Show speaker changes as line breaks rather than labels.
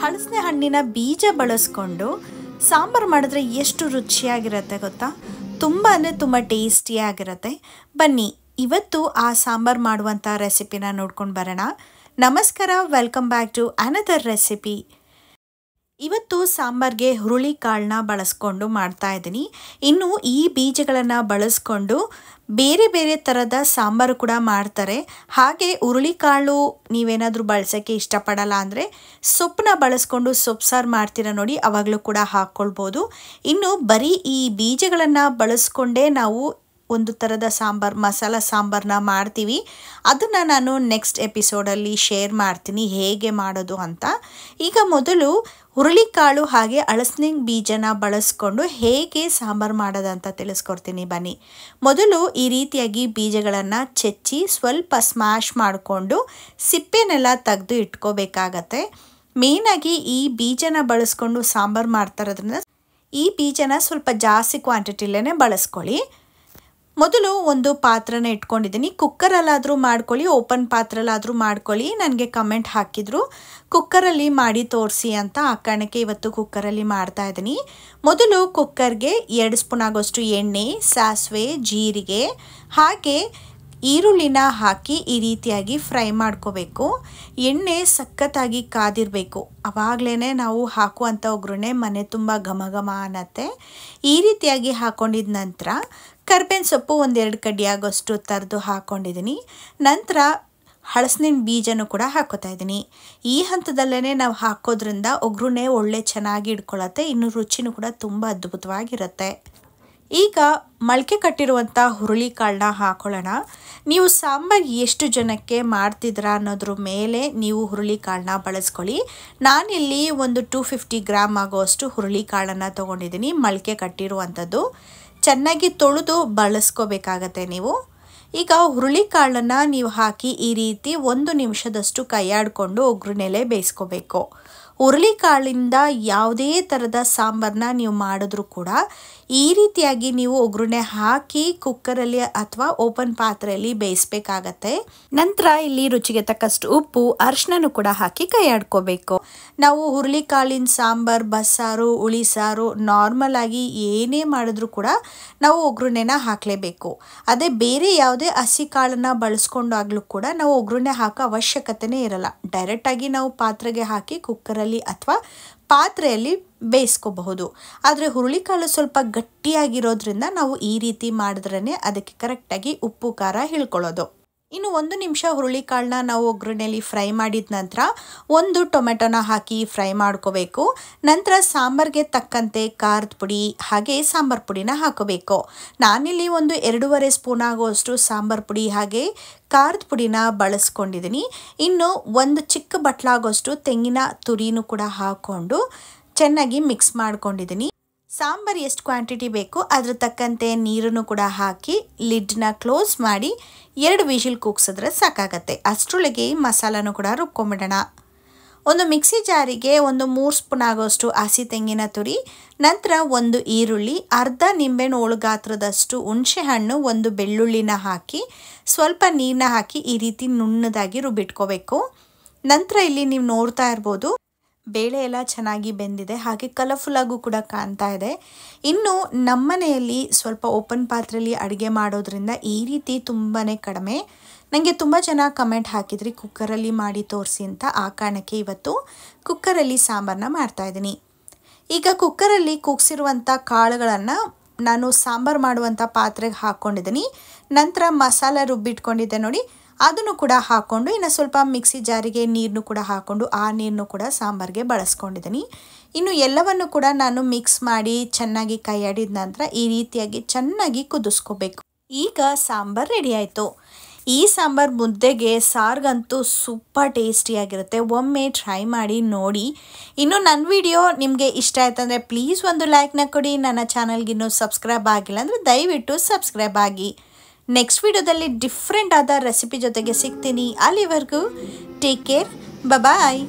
ಹಲಸಿನ ಹಣ್ಣಿನ ಬೀಜ ಬಳಸ್ಕೊಂಡು ಸಾಂಬಾರು ಮಾಡಿದ್ರೆ ಎಷ್ಟು ರುಚಿಯಾಗಿರುತ್ತೆ ಗೊತ್ತಾ? ತುಂಬ ಅಂದರೆ ತುಂಬ ಟೇಸ್ಟಿಯಾಗಿರುತ್ತೆ. ಬನ್ನಿ ಇವತ್ತು ಆ ಸಾಂಬಾರು ಮಾಡುವಂಥ ರೆಸಿಪಿನ ನೋಡ್ಕೊಂಡು ಬರೋಣ. ನಮಸ್ಕಾರ, welcome back to another recipe. ಇವತ್ತು ಸಾಂಬಾರಿಗೆ ಹುರುಳಿ ಕಾಳನ್ನ ಬಳಸ್ಕೊಂಡು ಮಾಡ್ತಾ ಇದ್ದೀನಿ. ಇನ್ನು ಈ ಬೀಜಗಳನ್ನು ಬಳಸ್ಕೊಂಡು ಬೇರೆ ಬೇರೆ ಥರದ ಸಾಂಬಾರು ಕೂಡ ಮಾಡ್ತಾರೆ. ಹಾಗೆ ಹುರುಳಿಕಾಳು ನೀವೇನಾದರೂ ಬಳಸೋಕ್ಕೆ ಇಷ್ಟಪಡಲ್ಲ ಅಂದರೆ ಸೊಪ್ಪನ್ನ ಬಳಸ್ಕೊಂಡು ಸೊಪ್ಪು ಸಾರು ಮಾಡ್ತೀರಾ ನೋಡಿ, ಆವಾಗಲೂ ಕೂಡ ಹಾಕ್ಕೊಳ್ಬೋದು. ಇನ್ನು ಬರೀ ಈ ಬೀಜಗಳನ್ನು ಬಳಸ್ಕೊಂಡೇ ನಾವು ಒಂದು ಥರದ ಸಾಂಬಾರು, ಮಸಾಲ ಸಾಂಬಾರನ್ನ ಮಾಡ್ತೀವಿ. ಅದನ್ನು ನಾನು ನೆಕ್ಸ್ಟ್ ಎಪಿಸೋಡಲ್ಲಿ ಶೇರ್ ಮಾಡ್ತೀನಿ ಹೇಗೆ ಮಾಡೋದು ಅಂತ. ಈಗ ಮೊದಲು ಹುರುಳಿಕಾಳು ಹಾಗೆ ಹಲಸಿನ ಬೀಜನ ಬಳಸ್ಕೊಂಡು ಹೇಗೆ ಸಾಂಬಾರು ಮಾಡೋದಂತ ತಿಳಿಸ್ಕೊಡ್ತೀನಿ ಬನ್ನಿ. ಮೊದಲು ಈ ರೀತಿಯಾಗಿ ಬೀಜಗಳನ್ನು ಚೆಚ್ಚಿ ಸ್ವಲ್ಪ ಸ್ಮ್ಯಾಶ್ ಮಾಡಿಕೊಂಡು ಸಿಪ್ಪೆನೆಲ್ಲ ತೆಗೆದು ಇಟ್ಕೋಬೇಕಾಗತ್ತೆ. ಮೇಯ್ನಾಗಿ ಈ ಬೀಜನ ಬಳಸ್ಕೊಂಡು ಸಾಂಬಾರು ಮಾಡ್ತಾರೋದ್ರಿಂದ ಈ ಬೀಜನ ಸ್ವಲ್ಪ ಜಾಸ್ತಿ ಕ್ವಾಂಟಿಟಿಲೇ ಬಳಸ್ಕೊಳ್ಳಿ. ಮೊದಲು ಒಂದು ಪಾತ್ರನ ಇಟ್ಕೊಂಡಿದ್ದೀನಿ. ಕುಕ್ಕರಲ್ಲಾದರೂ ಮಾಡ್ಕೊಳ್ಳಿ, ಓಪನ್ ಪಾತ್ರಲ್ಲಾದರೂ ಮಾಡ್ಕೊಳ್ಳಿ. ನನಗೆ ಕಮೆಂಟ್ ಹಾಕಿದ್ರು ಕುಕ್ಕರಲ್ಲಿ ಮಾಡಿ ತೋರಿಸಿ ಅಂತ. ಆ ಕಾರಣಕ್ಕೆ ಇವತ್ತು ಕುಕ್ಕರಲ್ಲಿ ಮಾಡ್ತಾ ಇದ್ದೀನಿ. ಮೊದಲು ಕುಕ್ಕರ್ಗೆ 2 ಸ್ಪೂನ್ ಆಗೋಷ್ಟು ಎಣ್ಣೆ, ಸಾಸಿವೆ, ಜೀರಿಗೆ ಹಾಗೆ ಈರುಳ್ಳಿನ ಹಾಕಿ ಈ ರೀತಿಯಾಗಿ ಫ್ರೈ ಮಾಡ್ಕೋಬೇಕು. ಎಣ್ಣೆ ಸಖತ್ತಾಗಿ ಕಾದಿರಬೇಕು, ಆವಾಗಲೇ ನಾವು ಹಾಕುವಂಥ ಒಗ್ಗರಣೆ ಮನೆ ತುಂಬ ಘಮ ಘಮ ಅನ್ನತ್ತೆ. ಈ ರೀತಿಯಾಗಿ ಹಾಕ್ಕೊಂಡಿದ ನಂತರ ಕರ್ಬೇವಿನ ಸೊಪ್ಪು 1-2 ಕಡ್ಡಿ ಆಗೋಷ್ಟು ತರದು ಹಾಕ್ಕೊಂಡಿದ್ದೀನಿ. ನಂತರ ಹಲಸಿನ ಬೀಜನೂ ಕೂಡ ಹಾಕೋತಾ ಇದ್ದೀನಿ. ಈ ಹಂತದಲ್ಲೇ ನಾವು ಹಾಕೋದ್ರಿಂದ ಒಗ್ಗರಣೆ ಒಳ್ಳೆ ಚೆನ್ನಾಗಿ ಇಟ್ಕೊಳ್ಳುತ್ತೆ. ಇನ್ನು ರುಚಿನೂ ಕೂಡ ತುಂಬ ಅದ್ಭುತವಾಗಿರುತ್ತೆ. ಈಗ ಮೊಳಕೆ ಕಟ್ಟಿರುವಂಥ ಹುರುಳಿಕಾಳನ್ನ ಹಾಕೊಳ್ಳೋಣ. ನೀವು ಸಾಂಬಾರು ಎಷ್ಟು ಜನಕ್ಕೆ ಮಾಡ್ತಿದ್ದೀರಾ ಅನ್ನೋದ್ರ ಮೇಲೆ ನೀವು ಹುರುಳಿಕಾಳನ್ನ ಬಳಸ್ಕೊಳ್ಳಿ. ನಾನಿಲ್ಲಿ ಒಂದು 250 ಗ್ರಾಮ್ ಆಗೋಷ್ಟು ಹುರುಳಿಕಾಳನ್ನು ತೊಗೊಂಡಿದ್ದೀನಿ, ಮೊಳಕೆ ಕಟ್ಟಿರುವಂಥದ್ದು. ಚೆನ್ನಾಗಿ ತೊಳೆದು ಬಳಸ್ಕೋಬೇಕಾಗತ್ತೆ ನೀವು. ಈಗ ಹುರುಳಿಕಾಳನ್ನು ನೀವು ಹಾಕಿ ಈ ರೀತಿ 1 ನಿಮಿಷದಷ್ಟು ಕೈಯಾಡಿಕೊಂಡು ಒಗ್ಗರಣೆಲೆ ಬೇಯಿಸ್ಕೋಬೇಕು. ಹುರುಳಿಕಾಳಿಂದ ಯಾವುದೇ ಥರದ ಸಾಂಬಾರನ್ನ ನೀವು ಮಾಡಿದ್ರೂ ಕೂಡ ಈ ರೀತಿಯಾಗಿ ನೀವು ಒಗ್ಗರಣೆ ಹಾಕಿ ಕುಕ್ಕರಲ್ಲಿ ಅಥವಾ ಓಪನ್ ಪಾತ್ರೆಯಲ್ಲಿ ಬೇಯಿಸ್ಬೇಕಾಗತ್ತೆ. ನಂತರ ಇಲ್ಲಿ ರುಚಿಗೆ ತಕ್ಕಷ್ಟು ಉಪ್ಪು, ಅರಿಶಿನನೂ ಕೂಡ ಹಾಕಿ ಕೈಯಾಡ್ಕೋಬೇಕು. ನಾವು ಹುರುಳಿಕಾಳಿನ ಸಾಂಬಾರು, ಬಸ್ಸಾರು, ಹುಳಿ ಸಾರು ನಾರ್ಮಲ್ ಆಗಿ ಏನೇ ಮಾಡಿದ್ರೂ ಕೂಡ ನಾವು ಒಗ್ಗರಣೆನ ಹಾಕಲೇಬೇಕು. ಅದೇ ಬೇರೆ ಯಾವುದೇ ಹಸಿ ಕಾಳನ್ನು ಬಳಸ್ಕೊಂಡಾಗಲೂ ಕೂಡ ನಾವು ಒಗ್ಗರಣೆ ಹಾಕೋ ಅವಶ್ಯಕತೆನೇ ಇರಲ್ಲ. ಡೈರೆಕ್ಟಾಗಿ ನಾವು ಪಾತ್ರೆಗೆ ಹಾಕಿ ಕುಕ್ಕರಲ್ಲಿ ಅಥವಾ ಪಾತ್ರೆಯಲ್ಲಿ ಬೇಯಿಸ್ಕೋಬಹುದು. ಆದರೆ ಹುರುಳಿಕಾಳು ಸ್ವಲ್ಪ ಗಟ್ಟಿಯಾಗಿರೋದ್ರಿಂದ ನಾವು ಈ ರೀತಿ ಮಾಡಿದ್ರೇ ಅದಕ್ಕೆ ಕರೆಕ್ಟಾಗಿ ಉಪ್ಪು ಖಾರ ಹಿಳ್ಕೊಳ್ಳೋದು. ಇನ್ನು 1 ನಿಮಿಷ ಹುರುಳಿಕಾಳನ್ನ ನಾವು ಒಗ್ಗರಣೆಯಲ್ಲಿ ಫ್ರೈ ಮಾಡಿದ ನಂತರ 1 ಟೊಮೆಟೊನ ಹಾಕಿ ಫ್ರೈ ಮಾಡ್ಕೋಬೇಕು. ನಂತರ ಸಾಂಬಾರಿಗೆ ತಕ್ಕಂತೆ ಖಾರದ ಪುಡಿ ಹಾಗೆ ಸಾಂಬಾರು ಪುಡಿನ ಹಾಕೋಬೇಕು. ನಾನಿಲ್ಲಿ ಒಂದು 2.5 ಸ್ಪೂನ್ ಆಗುವಷ್ಟು ಸಾಂಬಾರು ಪುಡಿ ಹಾಗೆ ಖಾರದ ಪುಡಿನ ಬಳಸ್ಕೊಂಡಿದ್ದೀನಿ. ಇನ್ನು 1 ಚಿಕ್ಕ ಬಟ್ಲಾಗೋಷ್ಟು ತೆಂಗಿನ ತುರಿನೂ ಕೂಡ ಹಾಕ್ಕೊಂಡು ಚೆನ್ನಾಗಿ ಮಿಕ್ಸ್ ಮಾಡ್ಕೊಂಡಿದ್ದೀನಿ. ಸಾಂಬಾರು ಎಷ್ಟು ಕ್ವಾಂಟಿಟಿ ಬೇಕು ಅದ್ರ ತಕ್ಕಂತೆ ನೀರನ್ನು ಕೂಡ ಹಾಕಿ ಲಿಡ್ನ ಕ್ಲೋಸ್ ಮಾಡಿ 2 ವಿಷಿಲ್ ಕೂಗ್ಸಿದ್ರೆ ಸಾಕಾಗತ್ತೆ. ಅಷ್ಟರೊಳಗೆ ಮಸಾಲನೂ ಕೂಡ ರುಬ್ಕೊಂಬಿಡೋಣ. ಒಂದು ಮಿಕ್ಸಿ ಜಾರಿಗೆ 3 ಸ್ಪೂನ್ ಆಗೋಷ್ಟು ಹಸಿ ತೆಂಗಿನ ತುರಿ, ನಂತರ 1 ಈರುಳ್ಳಿ, ಅರ್ಧ ನಿಂಬೆಹಣ್ಣು ಹೋಳು ಗಾತ್ರದಷ್ಟು ಹುಣಸೆ ಹಣ್ಣು, 1 ಬೆಳ್ಳುಳ್ಳಿನ ಹಾಕಿ ಸ್ವಲ್ಪ ನೀರನ್ನ ಹಾಕಿ ಈ ರೀತಿ ನುಣ್ಣದಾಗಿ ರುಬ್ಬಿಟ್ಕೋಬೇಕು. ನಂತರ ಇಲ್ಲಿ ನೀವು ನೋಡ್ತಾ ಇರ್ಬೋದು ಬೇಳೆ ಎಲ್ಲ ಚೆನ್ನಾಗಿ ಬೆಂದಿದೆ, ಹಾಗೆ ಕಲರ್ಫುಲ್ಲಾಗೂ ಕೂಡ ಕಾಣ್ತಾ ಇದೆ. ಇನ್ನು ನಮ್ಮನೆಯಲ್ಲಿ ಸ್ವಲ್ಪ ಓಪನ್ ಪಾತ್ರೆಯಲ್ಲಿ ಅಡುಗೆ ಮಾಡೋದ್ರಿಂದ ಈ ರೀತಿ ತುಂಬಾ ಕಡಿಮೆ. ನನಗೆ ತುಂಬ ಜನ ಕಮೆಂಟ್ ಹಾಕಿದ್ರಿ ಕುಕ್ಕರಲ್ಲಿ ಮಾಡಿ ತೋರಿಸಿ ಅಂತ. ಆ ಕಾರಣಕ್ಕೆ ಇವತ್ತು ಕುಕ್ಕರಲ್ಲಿ ಸಾಂಬಾರನ್ನ ಮಾಡ್ತಾಯಿದ್ದೀನಿ. ಈಗ ಕುಕ್ಕರಲ್ಲಿ ಕೂಗಿಸಿರುವಂಥ ಕಾಳುಗಳನ್ನು ನಾನು ಸಾಂಬಾರು ಮಾಡುವಂಥ ಪಾತ್ರೆಗೆ ಹಾಕ್ಕೊಂಡಿದ್ದೀನಿ. ನಂತರ ಮಸಾಲೆ ರುಬ್ಬಿಟ್ಕೊಂಡಿದ್ದೆ ನೋಡಿ, ಅದನ್ನು ಕೂಡ ಹಾಕ್ಕೊಂಡು ಇನ್ನು ಸ್ವಲ್ಪ ಮಿಕ್ಸಿ ಜಾರಿಗೆ ನೀರನ್ನು ಕೂಡ ಹಾಕ್ಕೊಂಡು ಆ ನೀರನ್ನು ಕೂಡ ಸಾಂಬಾರಿಗೆ ಬಳಸ್ಕೊಂಡಿದ್ದೀನಿ. ಇನ್ನು ಎಲ್ಲವನ್ನು ಕೂಡ ನಾನು ಮಿಕ್ಸ್ ಮಾಡಿ ಚೆನ್ನಾಗಿ ಕೈಯಾಡಿದ ನಂತರ ಈ ರೀತಿಯಾಗಿ ಚೆನ್ನಾಗಿ ಕುದಿಸ್ಕೋಬೇಕು. ಈಗ ಸಾಂಬಾರು ರೆಡಿ ಆಯಿತು. ಈ ಸಾಂಬಾರು ಮುದ್ದೆಗೆ, ಸಾರಿಗಂತೂ ಸೂಪರ್ ಟೇಸ್ಟಿಯಾಗಿರುತ್ತೆ. ಒಮ್ಮೆ ಟ್ರೈ ಮಾಡಿ ನೋಡಿ. ಇನ್ನು ನನ್ನ ವಿಡಿಯೋ ನಿಮಗೆ ಇಷ್ಟ ಆಯ್ತಂದರೆ ಪ್ಲೀಸ್ ಒಂದು ಲೈಕ್ನ ಕೊಡಿ. ನನ್ನ ಚಾನಲ್ಗೆ ಇನ್ನೂ ಸಬ್ಸ್ಕ್ರೈಬ್ ಆಗಿಲ್ಲ ಅಂದರೆ ದಯವಿಟ್ಟು ಸಬ್ಸ್ಕ್ರೈಬ್ ಆಗಿ. ನೆಕ್ಸ್ಟ್ ವಿಡಿಯೋದಲ್ಲಿ ಡಿಫ್ರೆಂಟ್ ಆದ ರೆಸಿಪಿ ಜೊತೆಗೆ ಸಿಗ್ತೀನಿ. ಅಲ್ಲಿವರೆಗೂ ಟೇಕ್ ಕೇರ್, ಬಾಯ್.